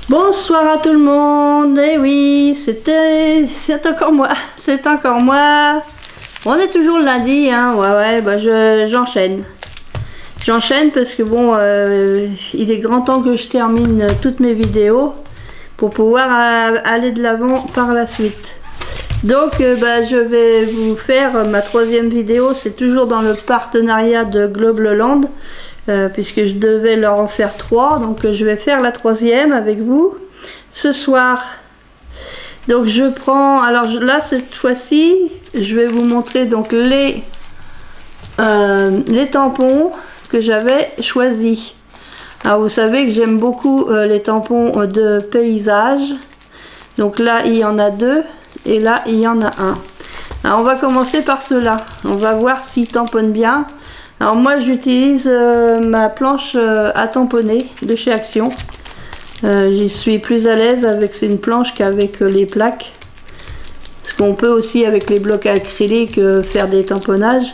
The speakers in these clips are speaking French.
Bonsoir à tout le monde. Eh oui, c'est encore moi. C'est encore moi. On est toujours le lundi, hein. Ouais, bah j'enchaîne. J'enchaîne parce que bon, il est grand temps que je termine toutes mes vidéos pour pouvoir aller de l'avant par la suite. Donc, bah, je vais vous faire ma troisième vidéo. C'est toujours dans le partenariat de Globleland. Puisque je devais leur en faire 3, donc je vais faire la troisième avec vous ce soir. Donc je prends, alors là cette fois-ci je vais vous montrer donc les tampons que j'avais choisis. Alors vous savez que j'aime beaucoup les tampons de paysage, donc là il y en a 2 et là il y en a un. Alors on va commencer par ceux-là, on va voir s'ils tamponnent bien. Alors moi j'utilise ma planche à tamponner de chez Action. J'y suis plus à l'aise avec une planche qu'avec les plaques. Parce qu'on peut aussi avec les blocs acryliques faire des tamponnages.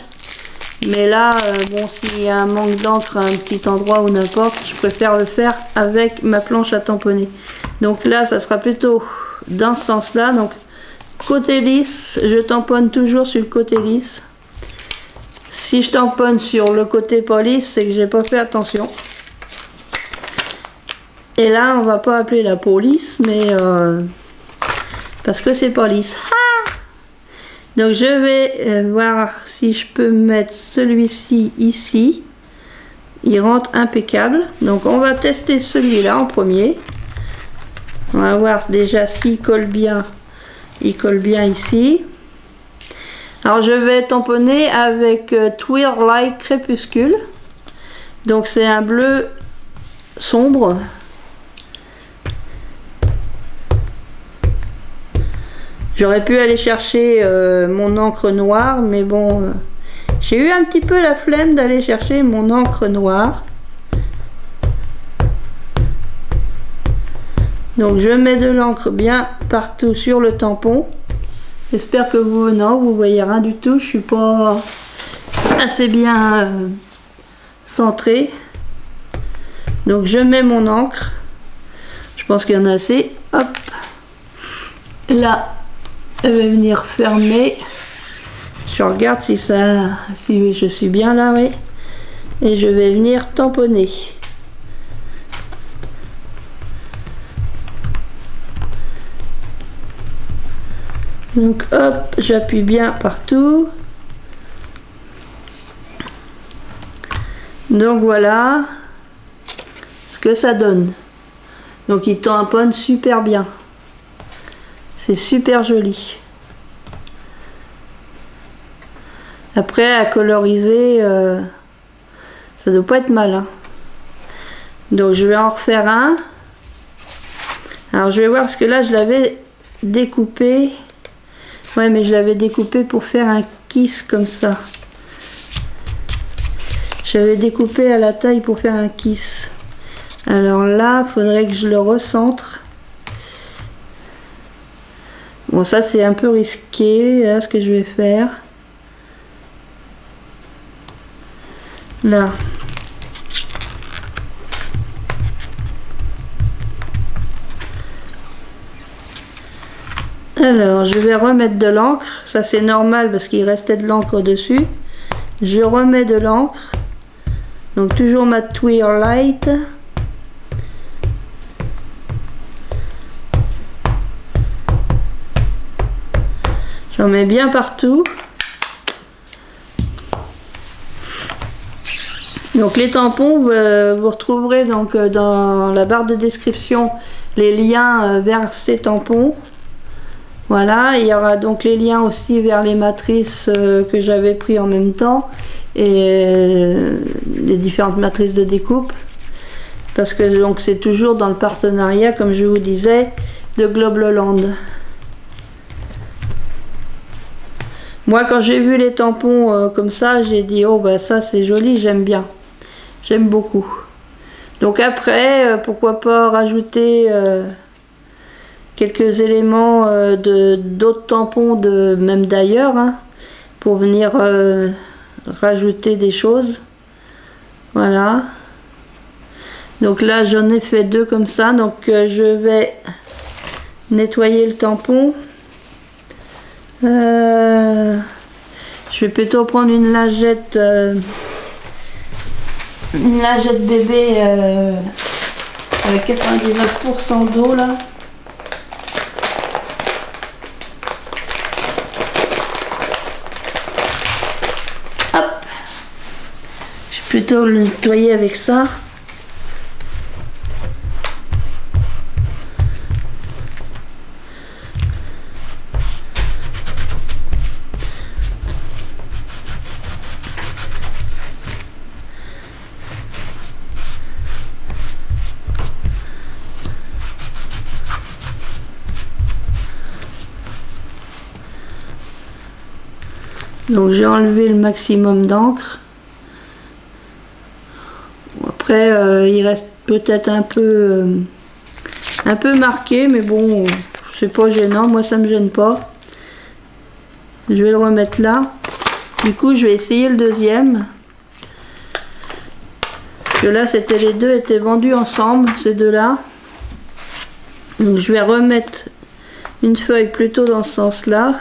Mais là, bon, s'il y a un manque d'encre à un petit endroit ou n'importe, je préfère le faire avec ma planche à tamponner. Donc là, ça sera plutôt dans ce sens-là. Donc côté lisse, je tamponne toujours sur le côté lisse. Si je tamponne sur le côté pas lisse, c'est que j'ai pas fait attention. Et là, on va pas appeler la police, mais parce que c'est pas lisse. Ah, donc je vais voir si je peux mettre celui-ci ici. Il rentre impeccable. Donc on va tester celui-là en premier. On va voir déjà s'il colle bien. Il colle bien ici. Alors je vais tamponner avec Twilight Crépuscule. Donc c'est un bleu sombre. J'aurais pu aller chercher mon encre noire, mais bon, j'ai eu un petit peu la flemme d'aller chercher mon encre noire. Donc je mets de l'encre bien partout sur le tampon. J'espère que vous voyez rien du tout, je suis pas assez bien centré. Donc je mets mon encre. Je pense qu'il y en a assez. Hop. Là, elle va venir fermer. Je regarde si je suis bien là, oui. Et je vais venir tamponner. Donc hop, j'appuie bien partout. Donc voilà ce que ça donne. Donc il tamponne super bien. C'est super joli. Après à coloriser, ça doit pas être mal. Hein. Donc je vais en refaire un. Alors je vais voir parce que là je l'avais découpé. Ouais, mais je l'avais découpé pour faire un kiss comme ça. J'avais découpé à la taille pour faire un kiss. Alors là, il faudrait que je le recentre. Bon, ça c'est un peu risqué, là, ce que je vais faire. Là. Alors, je vais remettre de l'encre. Ça, c'est normal parce qu'il restait de l'encre dessus. Je remets de l'encre. Donc, toujours ma Twilight. J'en mets bien partout. Donc, les tampons, vous retrouverez donc dans la barre de description les liens vers ces tampons. Voilà, il y aura donc les liens aussi vers les matrices que j'avais pris en même temps et les différentes matrices de découpe parce que donc c'est toujours dans le partenariat, comme je vous disais, de Globleland. Moi quand j'ai vu les tampons comme ça, j'ai dit oh bah ça c'est joli, j'aime bien, j'aime beaucoup. Donc après pourquoi pas rajouter quelques éléments d'autres tampons même d'ailleurs, hein, pour venir rajouter des choses. Voilà. Donc là j'en ai fait 2 comme ça, donc je vais nettoyer le tampon. Je vais plutôt prendre une lingette bébé avec 99% d'eau là. Hop, je vais plutôt le nettoyer avec ça. Donc j'ai enlevé le maximum d'encre. Après il reste peut-être un peu marqué, mais bon, c'est pas gênant, moi ça me gêne pas. Je vais le remettre là. Du coup je vais essayer le deuxième. Parce que là c'était les deux étaient vendus ensemble, ces deux là. Donc je vais remettre une feuille plutôt dans ce sens là.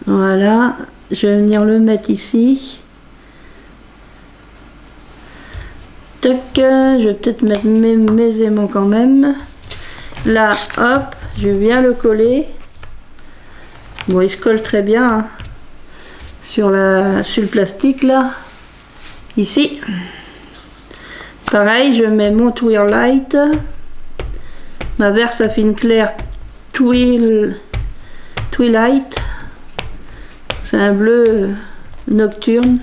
Voilà, je vais venir le mettre ici. Tac, je vais peut-être mettre mes aimants quand même. Là, hop, je viens le coller. Bon, il se colle très bien hein, sur le plastique là. Ici. Pareil, je mets mon Twilight. Ma Versafine claire Twilight. C'est un bleu nocturne.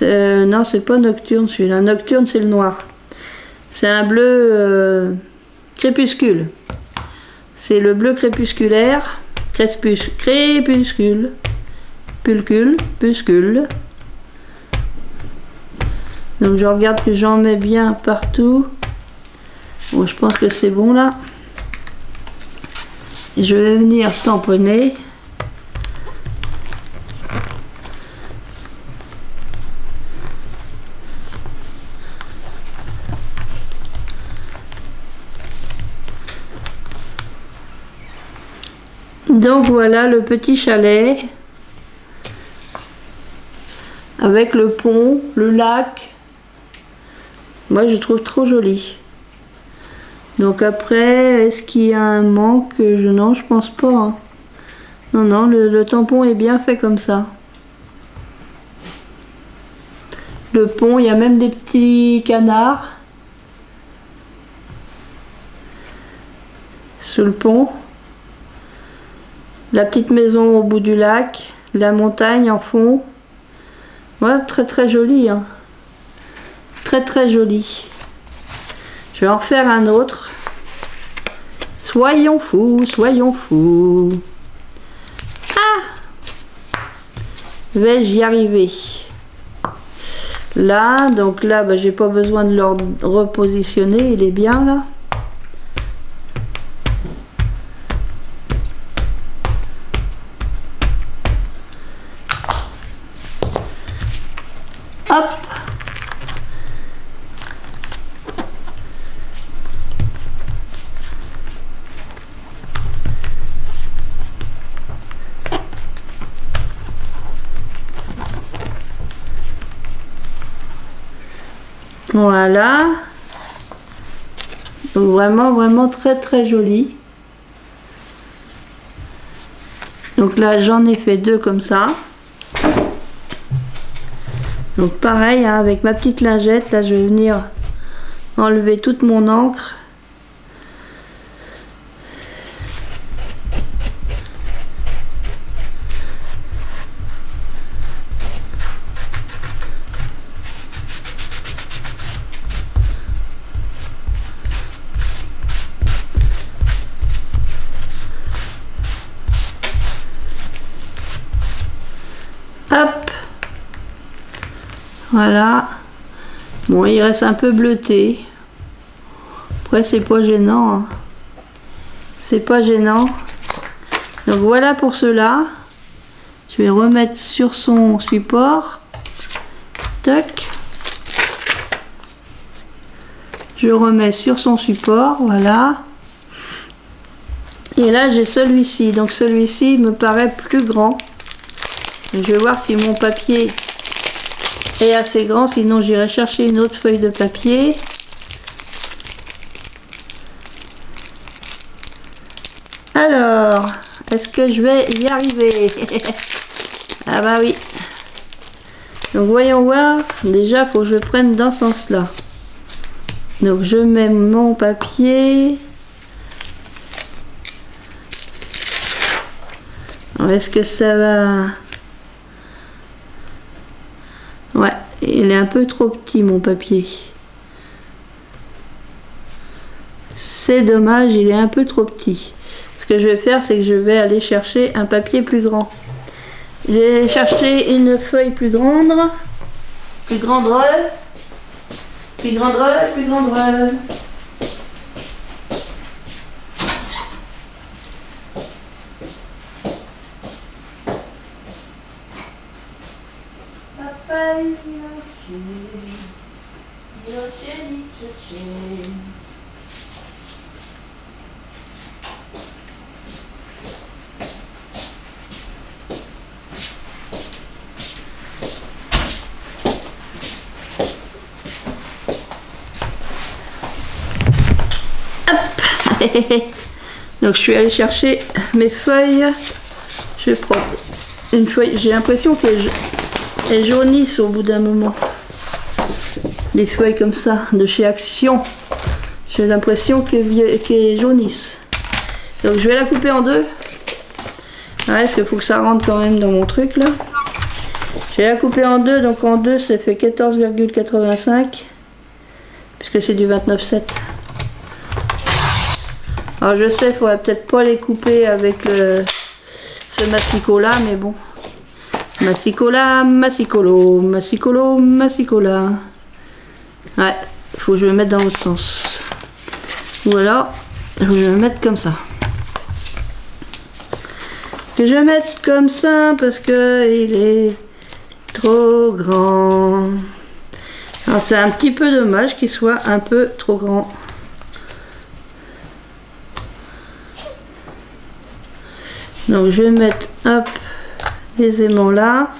Non, c'est pas nocturne celui-là. Nocturne, c'est le noir. C'est un bleu crépuscule. C'est le bleu crépusculaire. Crépuscule. Puscule. Donc je regarde que j'en mets bien partout. Bon, je pense que c'est bon là. Je vais venir tamponner. Donc voilà le petit chalet avec le pont, le lac. Moi je trouve trop joli. Donc après, est-ce qu'il y a un manque? Non, je pense pas. Hein. Non, le tampon est bien fait comme ça. Le pont, il y a même des petits canards sous le pont. La petite maison au bout du lac, la montagne en fond. Voilà, très très joli. Hein. Très très joli. Je vais en faire un autre. Soyons fous, soyons fous. Ah! Vais-je y arriver? Là, donc là, bah, j'ai pas besoin de le repositionner, il est bien là. Hop. Voilà. Donc vraiment très très joli. Donc là j'en ai fait 2 comme ça. Donc pareil hein, avec ma petite lingette, là je vais venir enlever toute mon encre. Hop. Voilà. Bon, il reste un peu bleuté. Après, c'est pas gênant. Hein. C'est pas gênant. Donc voilà pour cela. Je vais remettre sur son support. Toc. Je remets sur son support, voilà. Et là j'ai celui-ci, donc celui-ci me paraît plus grand. Je vais voir si mon papier est assez grand, sinon j'irai chercher une autre feuille de papier. Alors, est-ce que je vais y arriver? Ah bah oui. Donc voyons voir, déjà il faut que je prenne dans ce sens-là. Donc je mets mon papier. Est-ce que ça va? Ouais, il est un peu trop petit mon papier. C'est dommage, il est un peu trop petit. Ce que je vais faire, c'est que je vais aller chercher un papier plus grand. Je vais chercher une feuille plus grande. Plus grande. Plus grande. Donc je suis allée chercher mes feuilles. Je vais prendre une feuille. J'ai l'impression qu'elles jaunissent au bout d'un moment. Les feuilles comme ça de chez Action. J'ai l'impression qu'elles jaunissent. Donc je vais la couper en deux. Ouais, parce qu'il faut que ça rentre quand même dans mon truc là. Je vais la couper en deux. Donc en deux ça fait 14,85. Puisque c'est du 29,7. Alors je sais, il faudrait peut-être pas les couper avec ce massicola, mais bon. Massicola. Ouais, il faut que je le mette dans l'autre sens. Ou alors, je vais le mettre comme ça. Que je vais mettre comme ça parce que il est trop grand. Alors c'est un petit peu dommage qu'il soit un peu trop grand. Donc je vais mettre hop les aimants là.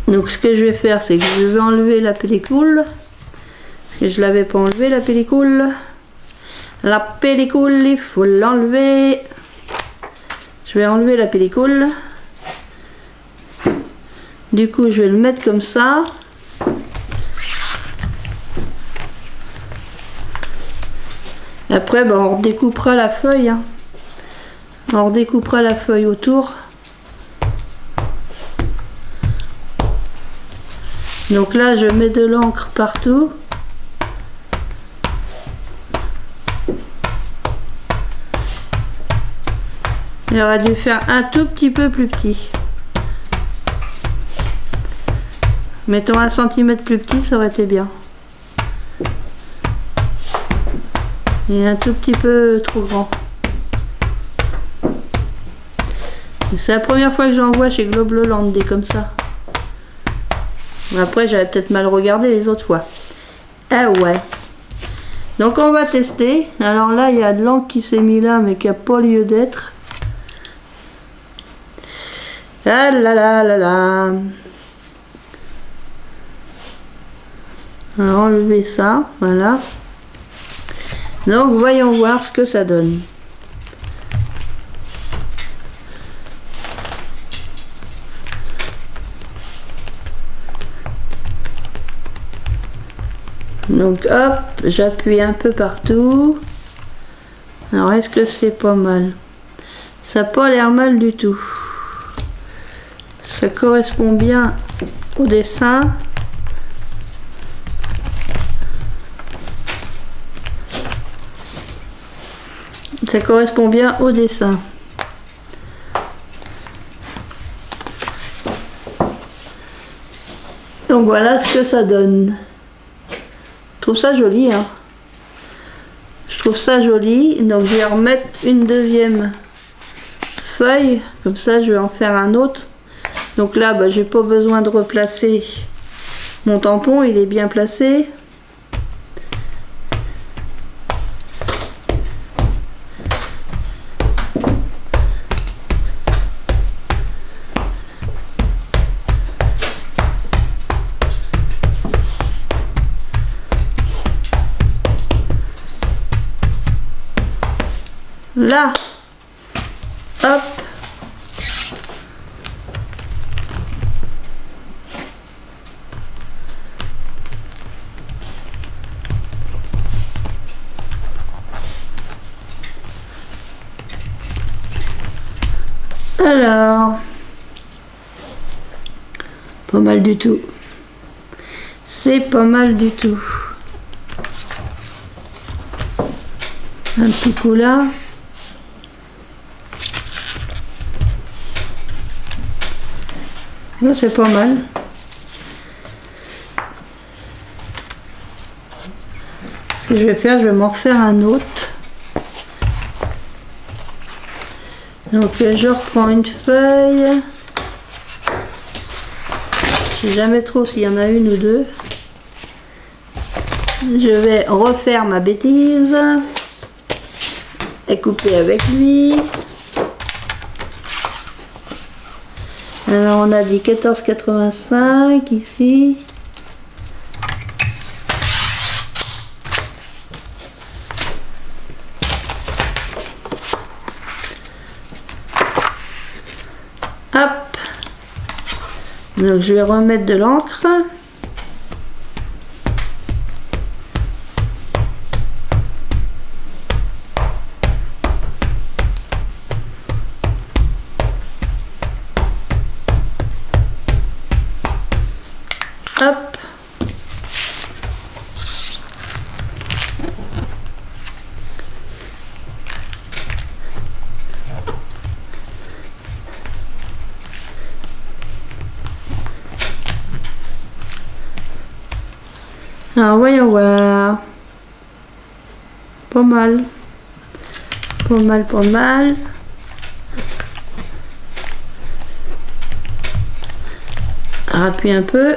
Donc ce que je vais faire, c'est que je vais enlever la pellicule. Parce que je l'avais pas enlevé la pellicule. La pellicule, il faut l'enlever. Je vais enlever la pellicule. Du coup je vais le mettre comme ça. Après ben, on redécoupera la feuille. Hein. On redécoupera la feuille autour. Donc là je mets de l'encre partout. J'aurais dû faire un tout petit peu plus petit. Mettons 1 cm plus petit, ça aurait été bien. Et un tout petit peu trop grand. C'est la première fois que j'en vois chez Globloland des comme ça. Après j'avais peut-être mal regardé les autres fois. Ah ouais. Donc on va tester. Alors là il y a de l'encre qui s'est mis là mais qui n'a pas lieu d'être. Ah là là là là. On va enlever ça. Voilà. Donc voyons voir ce que ça donne. Donc hop, j'appuie un peu partout. Alors est-ce que c'est pas mal? Ça n'a pas l'air mal du tout. Ça correspond bien au dessin. Ça correspond bien au dessin. Donc voilà ce que ça donne. Je trouve ça joli, hein. Je trouve ça joli. Donc je vais remettre une deuxième feuille. Comme ça je vais en faire un autre. Donc là bah, j'ai pas besoin de replacer mon tampon, il est bien placé. là, hop. Alors, pas mal du tout. C'est pas mal du tout. Un petit coup là. Là, c'est pas mal. Ce que je vais faire, je vais m'en refaire un autre. Donc je reprends une feuille. Je sais jamais trop s'il y en a une ou deux. Je vais refaire ma bêtise et couper avec lui. Alors on a dit 14,85 ici. Hop. Donc je vais remettre de l'encre. Hop. Alors voyons voir. Pas mal. Pas mal, pas mal. Appuie un peu.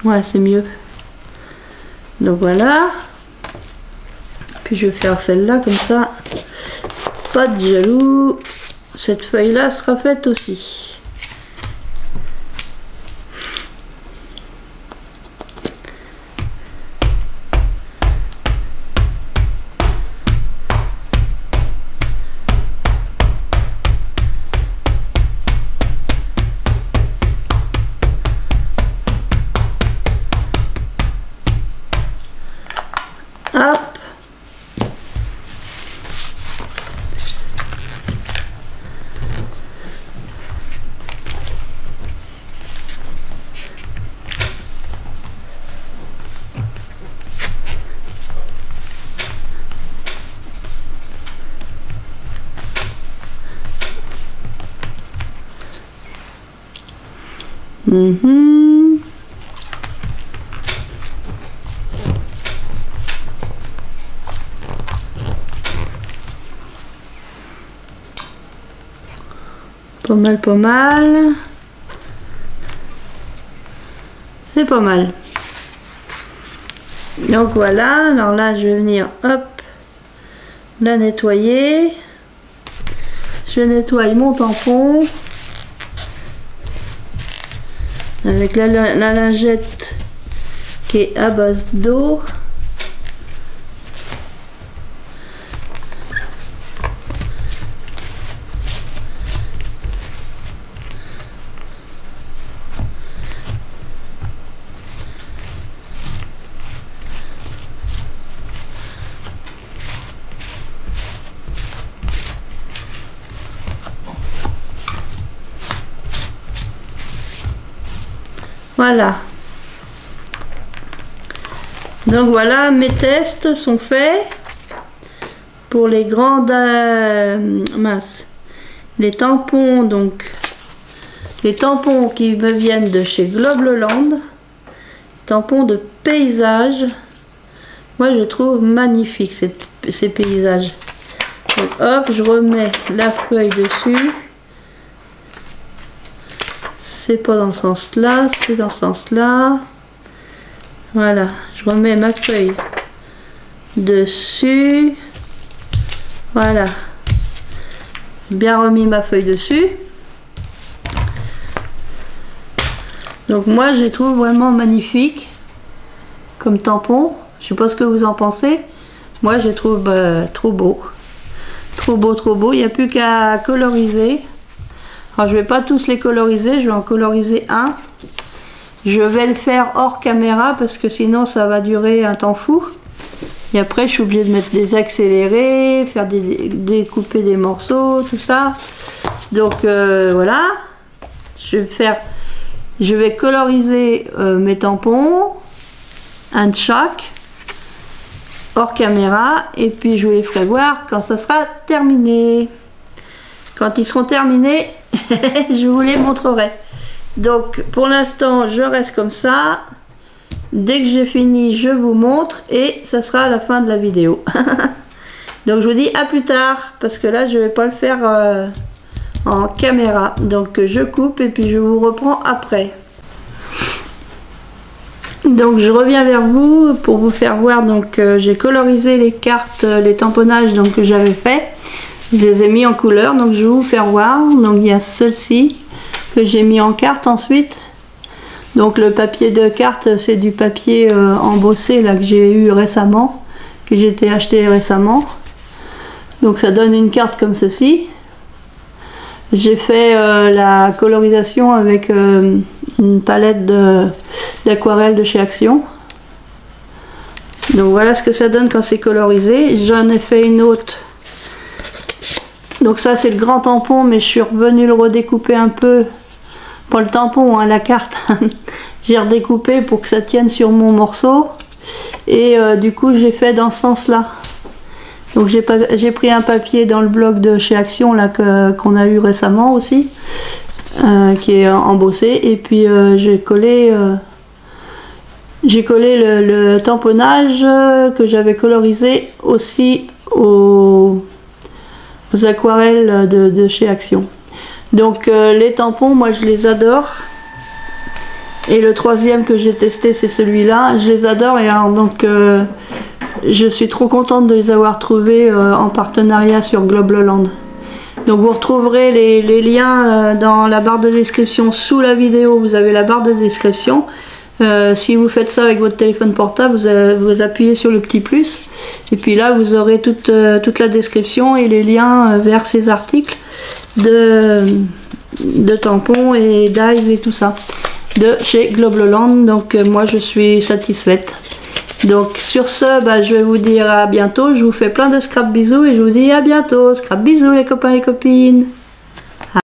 Ouais, c'est mieux. Donc voilà. Puis je vais faire celle-là comme ça. Pas de jaloux. Cette feuille-là sera faite aussi. Hop. Pas mal, pas mal. C'est pas mal. Donc voilà, alors là je vais venir, hop, la nettoyer. Je nettoie mon tampon avec la lingette qui est à base d'eau. Voilà. Donc voilà, mes tests sont faits pour les grandes mince. Les tampons, donc les tampons qui me viennent de chez Globleland, tampons de paysage. Moi je trouve magnifique ces paysages. Donc hop, je remets la feuille dessus. C'est pas dans ce sens-là, c'est dans ce sens-là. Voilà, je remets ma feuille dessus. Voilà. Bien remis ma feuille dessus. Donc moi, je les trouve vraiment magnifiques comme tampon. Je sais pas ce que vous en pensez. Moi je trouve trop beau. Trop beau, trop beau. Il n'y a plus qu'à coloriser. Alors je vais pas tous les coloriser, je vais en coloriser un. Je vais le faire hors caméra parce que sinon ça va durer un temps fou. Et après je suis obligée de mettre des accélérés, faire découper des morceaux, tout ça. Donc voilà. Je vais coloriser mes tampons, un de chaque, hors caméra, et puis je vous les ferai voir quand ça sera terminé. Quand ils seront terminés, je vous les montrerai. Donc pour l'instant, je reste comme ça. Dès que j'ai fini, je vous montre et ça sera la fin de la vidéo. Donc je vous dis à plus tard, parce que là, je vais pas le faire en caméra. Donc je coupe et puis je vous reprends après. Donc je reviens vers vous pour vous faire voir. Donc j'ai colorisé les cartes, les tamponnages donc, que j'avais fait. Je les ai mis en couleur, donc je vais vous faire voir. Donc il y a celle-ci que j'ai mis en carte ensuite. Donc le papier de carte, c'est du papier embossé là que j'ai eu récemment, que j'ai été acheté récemment. Donc ça donne une carte comme ceci. J'ai fait la colorisation avec une palette d'aquarelle de chez Action. Donc voilà ce que ça donne quand c'est colorisé. J'en ai fait une autre. Donc ça c'est le grand tampon, mais je suis revenue le redécouper un peu. Pas le tampon, hein, la carte. J'ai redécoupé pour que ça tienne sur mon morceau. Et du coup j'ai fait dans ce sens là. Donc j'ai pris un papier dans le bloc de chez Action là qu'on a eu récemment aussi, qui est embossé, et puis j'ai collé le tamponnage que j'avais colorisé aussi aux aquarelles de chez Action. Donc les tampons, moi je les adore. Et le troisième que j'ai testé, c'est celui-là. Je les adore et alors, donc je suis trop contente de les avoir trouvés en partenariat sur Globloland. Donc vous retrouverez les liens dans la barre de description sous la vidéo. Vous avez la barre de description. Si vous faites ça avec votre téléphone portable, vous appuyez sur le petit plus. Et puis là, vous aurez toute la description et les liens vers ces articles de tampons et d'eyes et tout ça. De chez Globloland. Donc moi, je suis satisfaite. Donc sur ce, je vais vous dire à bientôt. Je vous fais plein de scrap bisous et je vous dis à bientôt. Scrap bisous les copains et les copines.